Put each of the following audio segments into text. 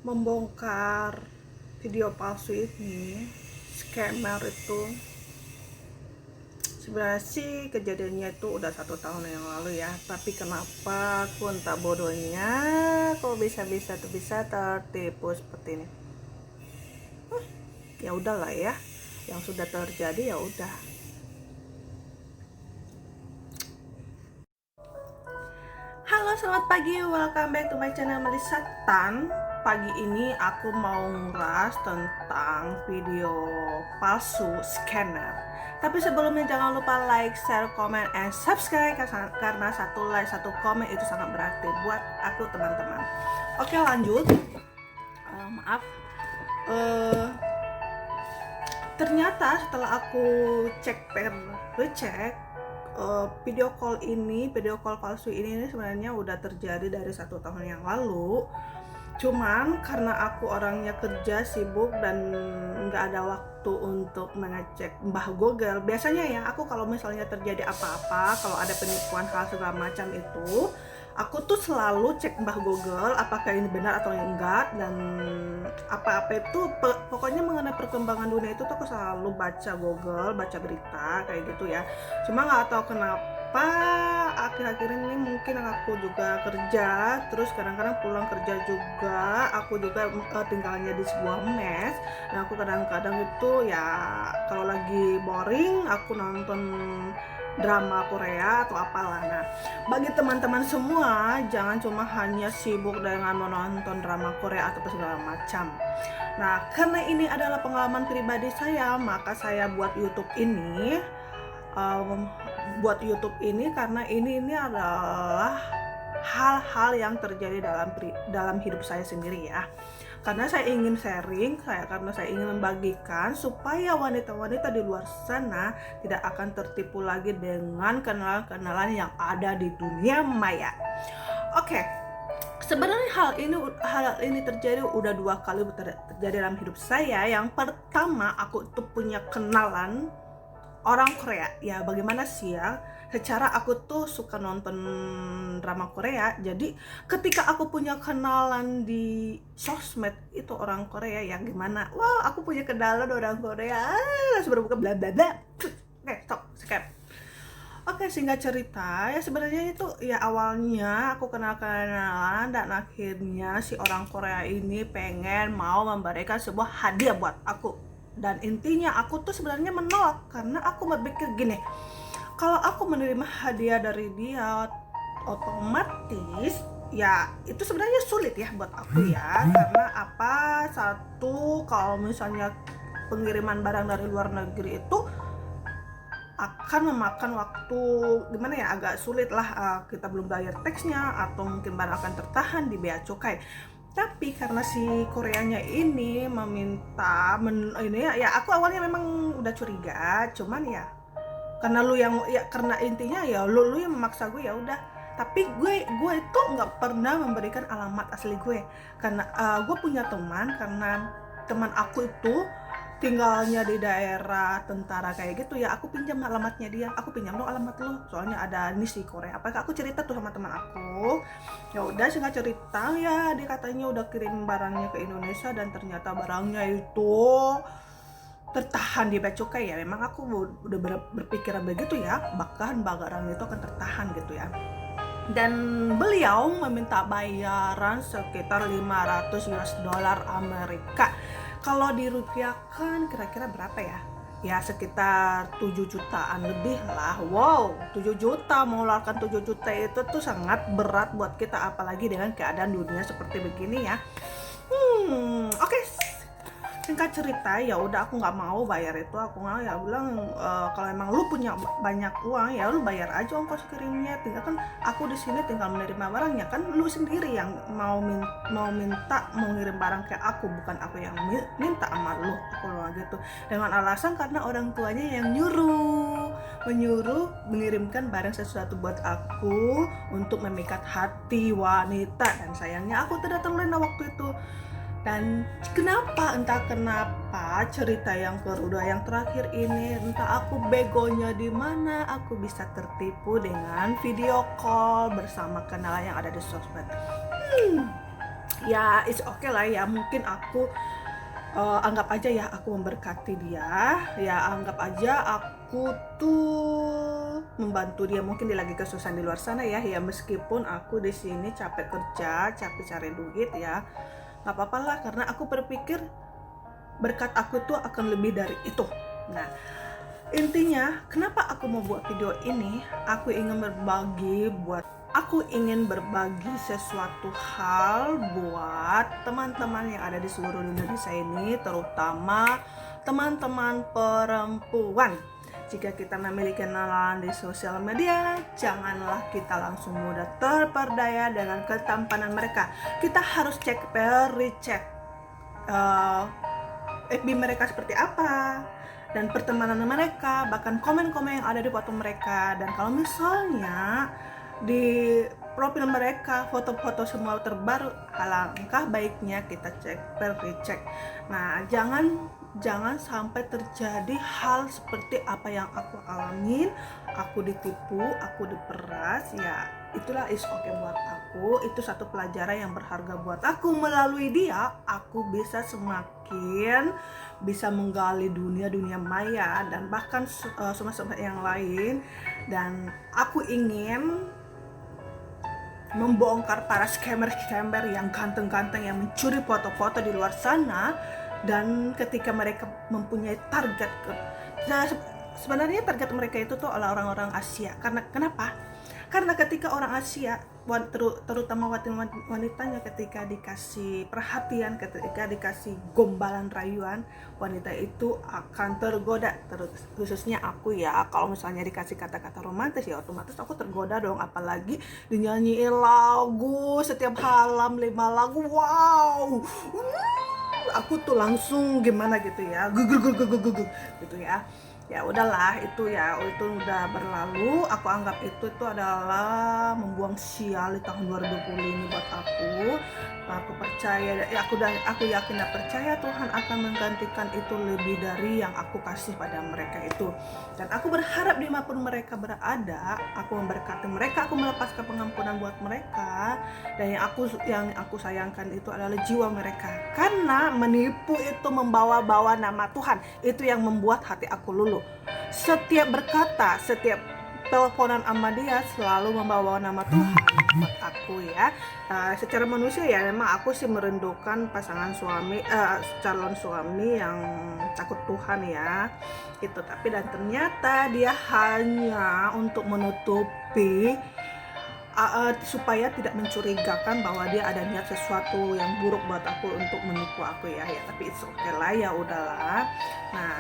membongkar video palsu ini, scammer itu. Sebenarnya sih kejadiannya itu udah 1 tahun yang lalu ya, tapi kenapa aku entah bodohnya kok bisa tertipu seperti ini. Ya udahlah ya, yang sudah terjadi ya udah. Halo, selamat pagi, welcome back to my channel Melissa Tan. Pagi ini aku mau ngulas tentang video palsu scammer. Tapi sebelumnya jangan lupa like, share, comment, and subscribe, karena satu like, satu komen itu sangat berarti buat aku, teman-teman. Oke, lanjut. Maaf. Ternyata setelah aku recek, video call palsu ini sebenarnya udah terjadi dari 1 tahun yang lalu. Cuman karena aku orangnya kerja sibuk dan nggak ada waktu untuk mengecek Mbah Google. Biasanya ya, aku kalau misalnya terjadi apa-apa, kalau ada penipuan hal segala macam itu, aku tuh selalu cek Mbah Google apakah ini benar atau enggak, dan apa-apa itu pokoknya mengenai perkembangan dunia itu tuh aku selalu baca Google, baca berita kayak gitu ya. Cuma nggak tahu kenapa akhir-akhir ini mungkin aku juga kerja, terus kadang-kadang pulang kerja juga, aku juga tinggalnya di sebuah mes, dan aku kadang-kadang itu ya kalau lagi boring aku nonton drama Korea atau apalah. Nah, bagi teman-teman semua, jangan cuma hanya sibuk dengan menonton drama Korea atau segala macam. Nah, karena ini adalah pengalaman pribadi saya, maka saya buat YouTube ini. Karena ini adalah hal-hal yang terjadi dalam hidup saya sendiri ya. Karena saya ingin sharing, karena saya ingin membagikan supaya wanita-wanita di luar sana tidak akan tertipu lagi dengan kenalan-kenalan yang ada di dunia maya. Oke. Sebenarnya hal ini terjadi udah 2 kali terjadi dalam hidup saya. Yang pertama, aku tuh punya kenalan orang Korea. Ya bagaimana sih ya, secara aku tuh suka nonton drama Korea. Jadi ketika aku punya kenalan di sosmed itu orang Korea, yang gimana, wah aku punya kenalan orang Korea, langsung berbuka bla bla bla. Oke, stop, skip. Oke, singkat cerita ya, sebenarnya itu ya awalnya aku kenalan dan akhirnya si orang Korea ini pengen mau memberikan sebuah hadiah buat aku. Dan intinya aku tuh sebenarnya menolak karena aku berpikir gini, kalau aku menerima hadiah dari dia otomatis ya itu sebenarnya sulit ya buat aku ya. Karena apa, satu, kalau misalnya pengiriman barang dari luar negeri itu akan memakan waktu gimana ya, agak sulit lah, kita belum bayar taxnya atau mungkin barang akan tertahan di bea cukai. Tapi karena si Koreanya ini meminta ini ya aku awalnya memang udah curiga, cuman ya karena intinya ya lu yang memaksa gue, ya udah. Tapi gue itu nggak pernah memberikan alamat asli gue karena gue punya teman, karena teman aku itu tinggalnya di daerah tentara kayak gitu ya, aku pinjam alamatnya dia, aku pinjam lo alamat lo, soalnya ada nih si Korea. Apakah aku cerita tuh sama teman aku, ya udah singkat cerita ya, dia katanya udah kirim barangnya ke Indonesia dan ternyata barangnya itu tertahan di bea cukai ya. Memang aku udah berpikiran begitu ya, bahkan barang itu akan tertahan gitu ya. Dan beliau meminta bayaran sekitar 500 US dollar Amerika. Kalau dirupiahkan kira-kira berapa ya? Ya sekitar 7 jutaan lebih lah. Wow, 7 juta, mengeluarkan 7 juta itu tuh sangat berat buat kita, apalagi dengan keadaan dunia seperti begini ya. Oke. Singkat cerita ya udah aku nggak mau bayar itu. Aku nggak, ya bilang kalau emang lu punya banyak uang ya lu bayar aja ongkos kirimnya, tinggal kan aku di sini tinggal menerima barangnya, kan lu sendiri yang mau minta mau ngirim barang ke aku, bukan aku yang minta sama lu. Aku bilang gitu dengan alasan karena orang tuanya yang menyuruh mengirimkan barang sesuatu buat aku untuk memikat hati wanita, dan sayangnya aku tidak terlena waktu itu. Dan entah kenapa cerita yang kedua yang terakhir ini, entah aku begonya di mana, aku bisa tertipu dengan video call bersama kenalan yang ada di sosmed. ya it's okay lah ya, mungkin aku anggap aja ya aku memberkati dia, ya anggap aja aku tuh membantu dia, mungkin dia lagi kesusahan di luar sana ya, meskipun aku di sini capek kerja, capek cari duit ya, nggak apa-apa lah, karena aku berpikir berkat aku tuh akan lebih dari itu. Nah, intinya kenapa aku mau buat video ini, aku ingin berbagi sesuatu hal buat teman-teman yang ada di seluruh Indonesia ini, terutama teman-teman perempuan. Jika kita memiliki kenalan di sosial media, janganlah kita langsung mudah terperdaya dengan ketampanan mereka. Kita harus recheck FB mereka seperti apa, dan pertemanan mereka, bahkan komen-komen yang ada di foto mereka. Dan kalau misalnya di profil mereka foto-foto semua terbaru, alangkah baiknya kita recheck. Nah, jangan sampai terjadi hal seperti apa yang aku alamin. Aku ditipu, aku diperas, ya itulah is okay buat aku. Itu satu pelajaran yang berharga buat aku. Melalui dia, aku bisa semakin bisa menggali dunia maya dan bahkan semua yang lain. Dan aku ingin membongkar para scammer yang ganteng-ganteng yang mencuri foto-foto di luar sana. Dan ketika mereka mempunyai target sebenarnya target mereka itu tuh adalah orang-orang Asia. Kenapa? Karena ketika orang Asia, terutama wanitanya, ketika dikasih perhatian, ketika dikasih gombalan rayuan, wanita itu akan tergoda. Khususnya aku ya, kalau misalnya dikasih kata-kata romantis ya otomatis aku tergoda dong. Apalagi dinyanyiin lagu setiap malam 5 lagu, wow, aku tuh langsung gimana gitu ya, gugur gitu ya. Ya udahlah, itu udah berlalu. Aku anggap itu adalah membuang sial di tahun 2020 ini buat aku. Aku percaya, aku yakin dan percaya Tuhan akan menggantikan itu lebih dari yang aku kasih pada mereka itu. Dan aku berharap dimanapun mereka berada, aku memberkati mereka, aku melepaskan pengampunan buat mereka. Dan yang aku sayangkan itu adalah jiwa mereka, karena menipu itu membawa-bawa nama Tuhan. Itu yang membuat hati aku luluh. Setiap berkata, setiap teleponan sama dia selalu membawa nama Tuhan buat aku ya. Secara manusia ya memang aku sih merindukan pasangan calon suami yang takut Tuhan ya gitu. Tapi dan ternyata dia hanya untuk menutupi supaya tidak mencurigakan bahwa dia ada niat sesuatu yang buruk buat aku untuk menipu aku ya. Tapi it's okay lah, ya udahlah. Nah,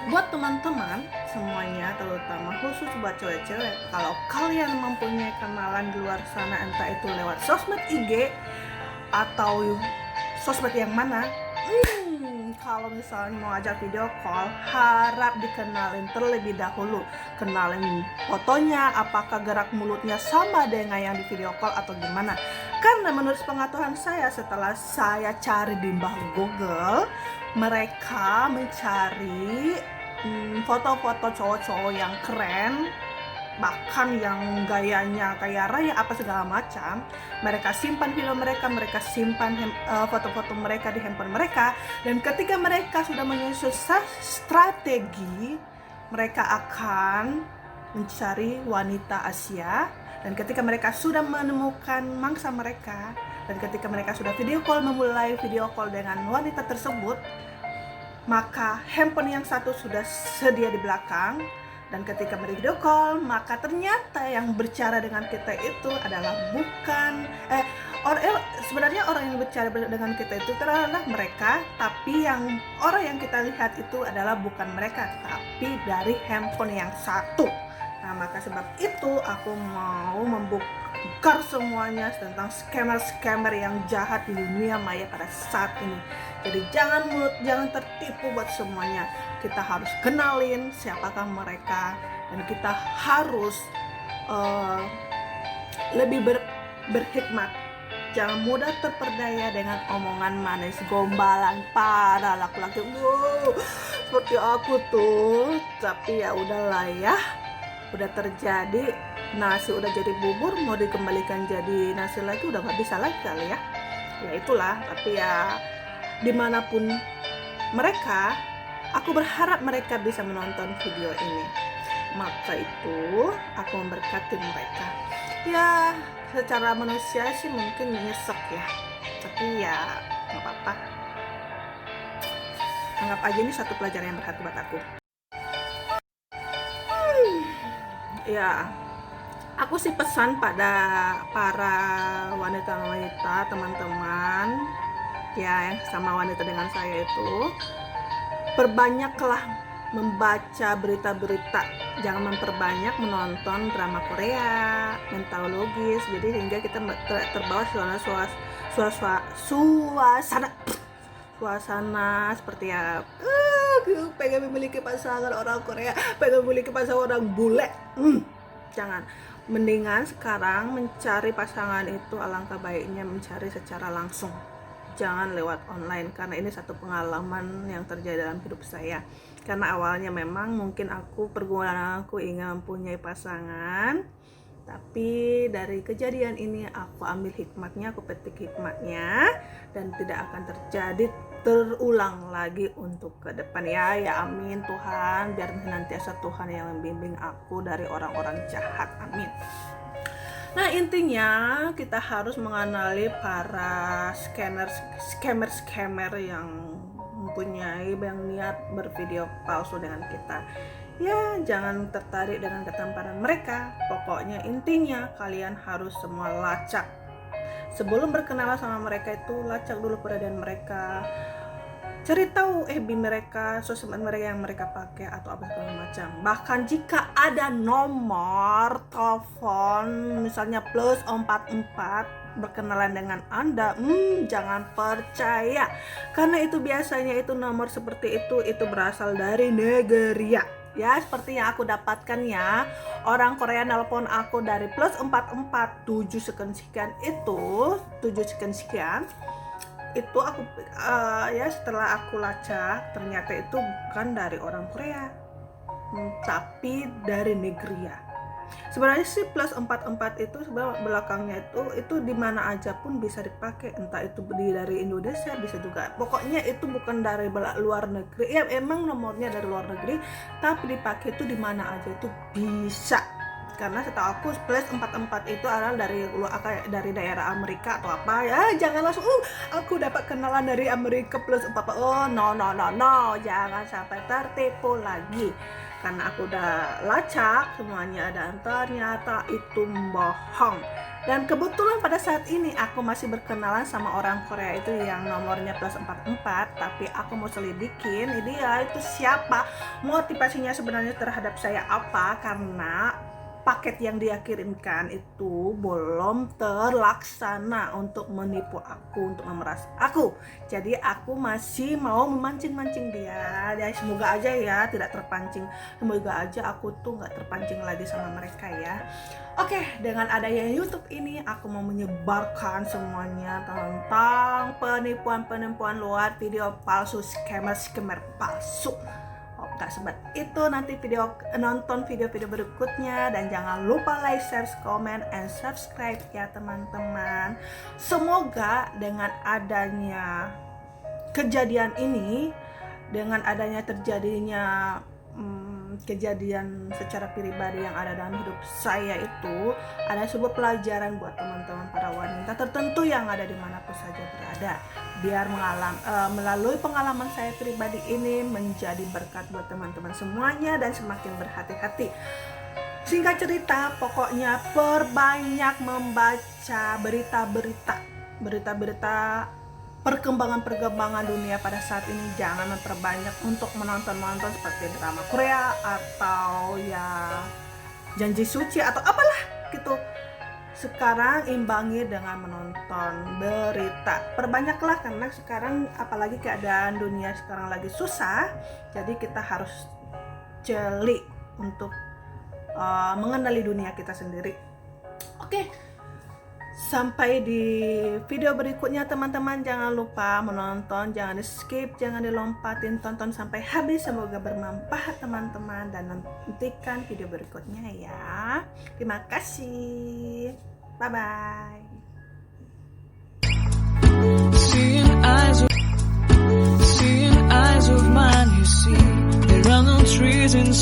buat teman-teman semuanya, terutama khusus buat cewek-cewek, kalau kalian mempunyai kenalan di luar sana, entah itu lewat sosmed IG atau sosmed yang mana, kalau misalnya mau ajak video call, harap dikenalin terlebih dahulu. Kenalin fotonya, apakah gerak mulutnya sama dengan yang di video call atau gimana. Karena menurut pengetahuan saya, setelah saya cari di Google, mereka mencari foto-foto cowok-cowok yang keren, bahkan yang gayanya kayak Raya apa segala macam. Mereka simpan video mereka simpan foto-foto mereka di handphone mereka. Dan ketika mereka sudah menyusun strategi, mereka akan mencari wanita Asia. Dan ketika mereka sudah menemukan mangsa mereka, dan ketika mereka sudah memulai video call dengan wanita tersebut, maka handphone yang satu sudah sedia di belakang. Dan ketika video call, maka ternyata yang berbicara dengan kita itu adalah sebenarnya orang yang berbicara dengan kita itu adalah mereka, tapi yang orang yang kita lihat itu adalah bukan mereka, tapi dari handphone yang satu. Nah, maka sebab itu aku mau membongkar semuanya tentang scammer yang jahat di dunia maya pada saat ini. Jadi jangan tertipu buat semuanya. Kita harus kenalin siapakah mereka, dan kita harus lebih berhikmat. Jangan mudah terperdaya dengan omongan manis, gombalan para laki-laki seperti aku tuh. Tapi ya udahlah ya, udah terjadi, nasi udah jadi bubur, mau dikembalikan jadi nasi lagi udah gak bisa lagi kali ya. ya itulah. Tapi ya dimanapun mereka, aku berharap mereka bisa menonton video ini. Maka itu aku memberkati mereka. Ya secara manusia sih mungkin nyesek ya, tapi ya nggak apa-apa. Anggap aja ini satu pelajaran yang berharga buat aku. Ya, aku sih pesan pada para wanita-wanita, teman-teman ya yang sama wanita dengan saya itu, perbanyaklah membaca berita-berita, jangan memperbanyak menonton drama Korea, mentalologis, jadi hingga kita terbawa suasana seperti ya pengen memiliki pasangan orang Korea, pengen memiliki pasangan orang bule. Jangan. Mendingan sekarang mencari pasangan itu alangkah baiknya mencari secara langsung, jangan lewat online, karena ini satu pengalaman yang terjadi dalam hidup saya. Karena awalnya memang mungkin pergumulan aku ingin mempunyai pasangan, tapi dari kejadian ini aku ambil hikmatnya, aku petik hikmatnya, dan tidak akan terulang lagi untuk ke depan ya. Ya amin Tuhan, biar senantiasa Tuhan yang membimbing aku dari orang-orang jahat, amin. Nah intinya kita harus mengenali para scammer yang mempunyai niat bervideo palsu dengan kita. Ya jangan tertarik dengan ketampanan mereka. Pokoknya intinya kalian harus semua lacak. Sebelum berkenalan sama mereka itu lacak dulu keberadaan mereka, cari tahu FB mereka, sosmed mereka yang mereka pakai atau apa segala macam. Bahkan jika ada nomor telepon misalnya +44 berkenalan dengan Anda, jangan percaya, karena itu biasanya itu nomor seperti itu berasal dari Nigeria. Ya seperti yang aku dapatkan ya, orang Korea nelpon aku dari +44 7 sekian itu aku ya setelah aku lacak ternyata itu bukan dari orang Korea, tapi dari Nigeria. Sebenarnya sih +44 itu sebenarnya belakangnya itu di mana aja pun bisa dipakai, entah itu dari Indonesia bisa juga, pokoknya itu bukan dari luar negeri. Ya emang nomornya dari luar negeri, tapi dipakai itu di mana aja itu bisa. Karena setahu aku +44 itu adalah dari daerah Amerika atau apa ya. Jangan langsung aku dapat kenalan dari Amerika +44. No, jangan sampai tertipu lagi, karena aku udah lacak semuanya dan ternyata itu bohong. Dan kebetulan pada saat ini aku masih berkenalan sama orang Korea itu yang nomornya +44, tapi aku mau selidikin ini ya itu siapa, motivasinya sebenarnya terhadap saya apa, karena paket yang dia kirimkan itu belum terlaksana untuk menipu aku, untuk memeras aku. Jadi aku masih mau memancing-mancing dia. Ya semoga aja ya tidak terpancing. Semoga aja aku tuh nggak terpancing lagi sama mereka ya. Oke, dengan adanya YouTube ini aku mau menyebarkan semuanya tentang penipuan luar, video palsu, scammer palsu. Gak sebat itu, nanti nonton video-video berikutnya, dan jangan lupa like, share, comment, and subscribe ya teman-teman. Semoga dengan adanya kejadian ini, dengan adanya terjadinya kejadian secara pribadi yang ada dalam hidup saya itu, ada sebuah pelajaran buat teman-teman para wanita tertentu yang ada dimanapun saja berada, biar melalui pengalaman saya pribadi ini menjadi berkat buat teman-teman semuanya dan semakin berhati-hati. Singkat cerita, pokoknya perbanyak membaca berita-berita perkembangan dunia pada saat ini. Jangan memperbanyak untuk menonton seperti drama Korea atau ya janji suci atau apalah gitu. Sekarang imbangi dengan menonton berita. Perbanyaklah, karena sekarang apalagi keadaan dunia sekarang lagi susah. Jadi kita harus jeli untuk mengenali dunia kita sendiri. Oke. Sampai di video berikutnya teman-teman. Jangan lupa menonton, jangan di skip, jangan dilompatin, tonton sampai habis. Semoga bermanfaat teman-teman, dan nantikan video berikutnya ya. Terima kasih, bye bye. isn't